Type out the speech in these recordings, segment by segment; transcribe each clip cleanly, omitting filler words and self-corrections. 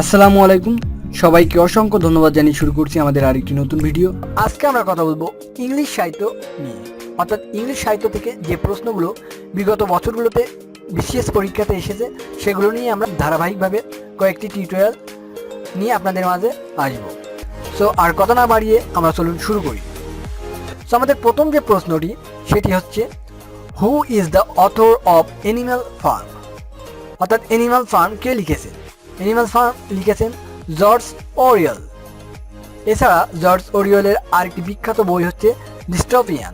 আসসালামু আলাইকুম, সবাইকে অসংখ্য ধন্যবাদ জানিয়ে শুরু করছি আমাদের আরেকটি নতুন ভিডিও। আজকে আমরা কথা বলবো ইংলিশ সাহিত্য নিয়ে, অর্থাৎ ইংলিশ সাহিত্য থেকে যে প্রশ্নগুলো বিগত বছরগুলোতে বিশেষ পরীক্ষাতে এসেছে সেগুলো নিয়ে আমরা ধারাবাহিকভাবে কয়েকটি টিউটোরিয়াল নিয়ে আপনাদের মাঝে আসবো। সো আর কথা না বাড়িয়ে আমরা চলুন শুরু করি। সো আমাদের প্রথম যে প্রশ্নটি সেটি হচ্ছে, who is the author of animal farm? অর্থাৎ অ্যানিম্যাল ফার্ম কে লিখেছেন? অ্যানিম্যাল ফার্ম লিখেছেন জর্জ অরিয়েল। এছাড়া জর্জ অরিয়েলের আরেকটি বিখ্যাত বই হচ্ছে dystopian.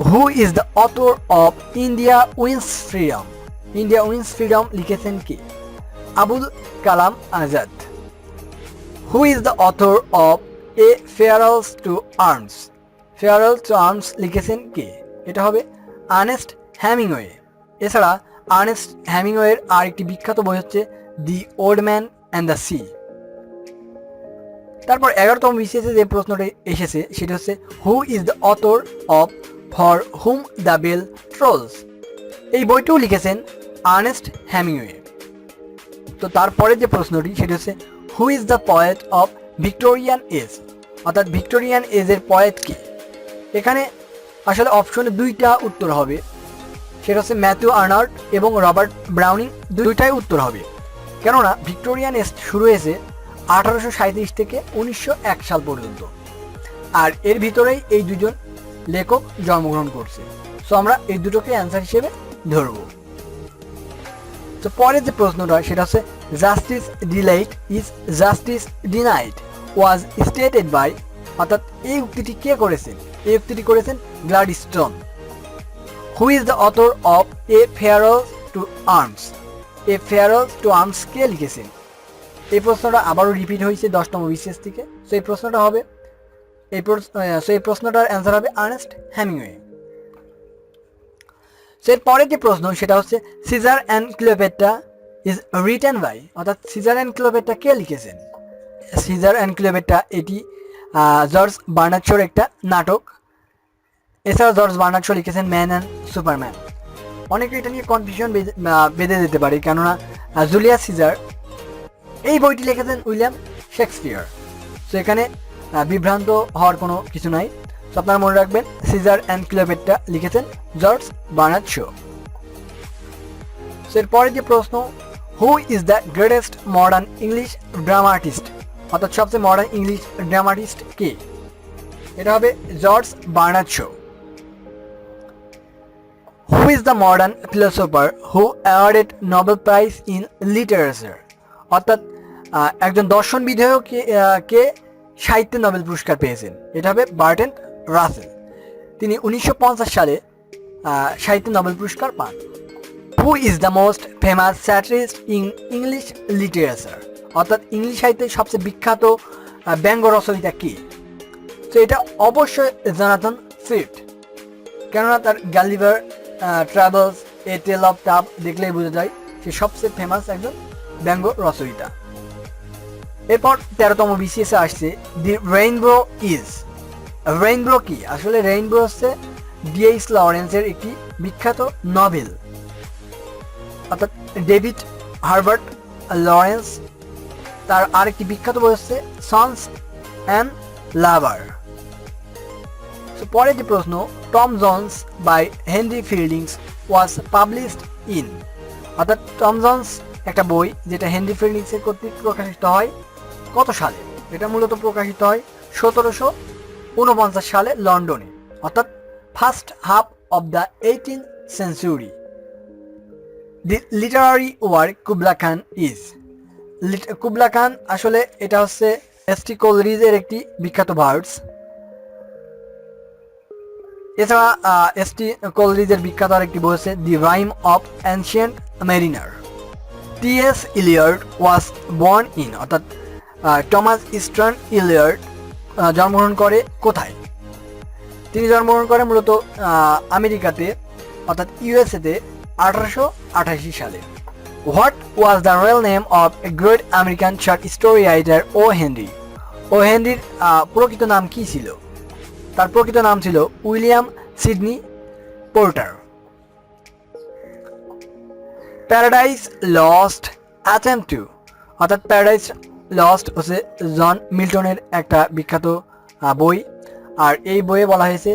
Who is the author of India wins freedom? India wins freedom লিখেছেন কে? Abul Kalam Azad. Who is the author of a farewells to arms? Farewell to arms লিখেছেন কে? এটা হবে আর্নেস্ট হেমিংওয়ে। এছাড়া আর্নেস্ট হেমিংওয়ের আরেকটি বিখ্যাত বই হচ্ছে দি old man and the sea. তারপর 11তম বিসিএসে যে প্রশ্নটি এসেছে সেটা হচ্ছে, who is the author of for whom the bell tolls? এই বইটিও লিখেছেন আর্নেস্ট হেমিংওয়ে। তো তারপরে যে প্রশ্নটি সেটা হচ্ছে, who is the poet of Victorian age? অর্থাৎ ভিক্টোরিয়ান এজের পয়েট কে? এখানে আসলে অপশনে দুইটা উত্তর হবে, সেটা হচ্ছে ম্যাথিউ আর্নাল্ড এবং রবার্ট ব্রাউনিং। দুইটাই উত্তর হবে, কেননা ভিক্টোরিয়ান এজ শুরু হয়েছে 1837 থেকে 1901 সাল পর্যন্ত, আর এর ভিতরেই এই দুজন লেখক জন্মগ্রহণ করছে। সো আমরা এই দুটোকে অ্যান্সার হিসেবে ধরব। তো পরের যে প্রশ্নটা সেটা হচ্ছে, justice delayed is justice denied was stated by? অর্থাৎ এই উক্তিটি কে করেছেন? এই উক্তিটি করেছেন Gladstone. Who is the author of a farewell to arms? A farewell to arms কে লিখেছেন? এই প্রশ্নটা আবারও রিপিট হয়েছে 10তম বিসিএস থেকে। সো এই প্রশ্নটা হবে এই প্রশ্নটার অ্যান্সার হবে আর্নেস্ট হেমিংওয়ে। সো এর পরের যে প্রশ্ন সেটা হচ্ছে, Caesar and Cleopatra is written by? অর্থাৎ সিজার অ্যান্ড ক্লিওপেট্রা কে লিখেছেন? সিজার অ্যান্ড ক্লিওপেট্রা এটি জর্জ বার্নার্ড শোর একটা নাটক। এছাড়া জর্জ বার্নার্ড শো লিখেছেন ম্যান অ্যান্ড সুপারম্যান। অনেকে এটা নিয়ে কনফিউশন বেঁধে যেতে পারে, কেননা জুলিয়াস সিজার এই বইটি লিখেছেন উইলিয়াম শেক্সপিয়ার। তো এখানে বিভ্রান্ত হওয়ার কোনো কিছু নাই। তো আপনারা মনে রাখবেন, সিজার অ্যান্ড ক্লিওপেট্রা লিখেছেন জর্জ বার্নার্ড শো। তো এরপরে যে প্রশ্ন, who is the greatest modern English dramatist? অর্থাৎ সবচেয়ে মডার্ন ইংলিশ ড্রামাটিস্ট কে? এটা হবে George Bernard Shaw. Who is the modern philosopher who awarded Nobel prize in literature? অর্থাৎ একজন দর্শনবিদেও কে সাহিত্যে নোবেল পুরস্কার পেয়েছেন? এটা হবে বার্ট্রান্ড রাসেল। তিনি 1950 সালে সাহিত্যে নোবেল পুরস্কার পান। Who is the most famous satirist in English literature? অর্থাৎ ইংলিশ সাহিত্যের সবচেয়ে বিখ্যাত ব্যঙ্গ রচয়িতা কে? তো এটা অবশ্যই জোনাথন সুইফট, কেননা তার Gulliver travels, a tale of tub দেখলেই বোঝা যায় সে সবচেয়ে ফেমাস একজন ব্যঙ্গ রচয়িতা। এরপর 13তম বিসিএসে আসছে, দি রেইনবো ইজ? রেইনবো কি? আসলে রেইনবো হচ্ছে ডিএইচ লরেন্সের একটি বিখ্যাত নভেল। অর্থাৎ ডেভিড হার্বার্ট লরেন্স, তার আরেকটি বিখ্যাত বই হচ্ছে সন্স অ্যান্ড লাভার। পরের যে প্রশ্ন, Tom Jones by Henry Fieldings was published in? অর্থাৎ টম জন্স একটা বই যেটা হেনরি ফিল্ডিংসের কর্তৃক প্রকাশিত হয় কত সালে? এটা মূলত প্রকাশিত হয় 1749 সালে লন্ডনে, অর্থাৎ first half of the 18th century. The Literary work Kubla Khan is? Kubla খান আসলে এটা হচ্ছে এস.টি. কোলরিজের একটি বিখ্যাত ভার্স। এছাড়া এস.টি. কোলরিজের বিখ্যাত আরেকটি বই হচ্ছে the rime of ancient mariner. T S. Eliot was born in? অর্থাৎ টমাস ইস্টার্ন ইলিয়ট জন্মগ্রহণ করে কোথায়? তিনি জন্মগ্রহণ করে মূলত আমেরিকাতে, অর্থাৎ ইউএসএতে 1888 সালে। What was the real name of a great American short story writer O Henry? O হেনরির প্রকৃত নাম কি ছিল? তার প্রকৃত নাম ছিল William Sydney Porter. Paradise lost attempt to, অর্থাৎ প্যারাডাইস লস্ট হচ্ছে জন মিল্টনের একটা বিখ্যাত বই। আর এই বইয়ে বলা হয়েছে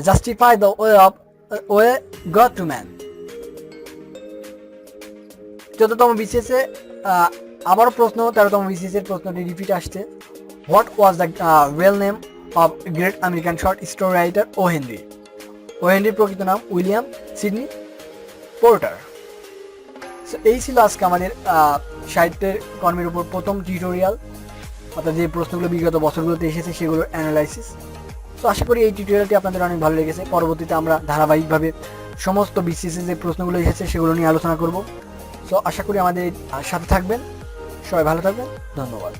justify the way God to man. 14তম বিসিএসে আবারও প্রশ্ন, 13তম বিসিএসের প্রশ্নটি রিপিট আসছে। What was the real name of great American short story writer O Henry? O হেনরির প্রকৃত নাম উইলিয়াম সিডনি পোর্টার। সো এই ছিল আজকে আমাদের সাহিত্যের কর্মের উপর প্রথম টিউটোরিয়াল, অর্থাৎ যে প্রশ্নগুলো বিগত বছরগুলোতে এসেছে সেগুলোর অ্যানালাইসিস। তো আশা করি এই টিউটোরিয়ালটি আপনাদের অনেক ভালো লেগেছে। পরবর্তীতে আমরা ধারাবাহিকভাবে সমস্ত বিসিএসে যে প্রশ্নগুলো এসেছে সেগুলো নিয়ে আলোচনা করব। সো আশা করি আমাদের সাথে থাকবেন। সবাই ভালো থাকবেন, ধন্যবাদ।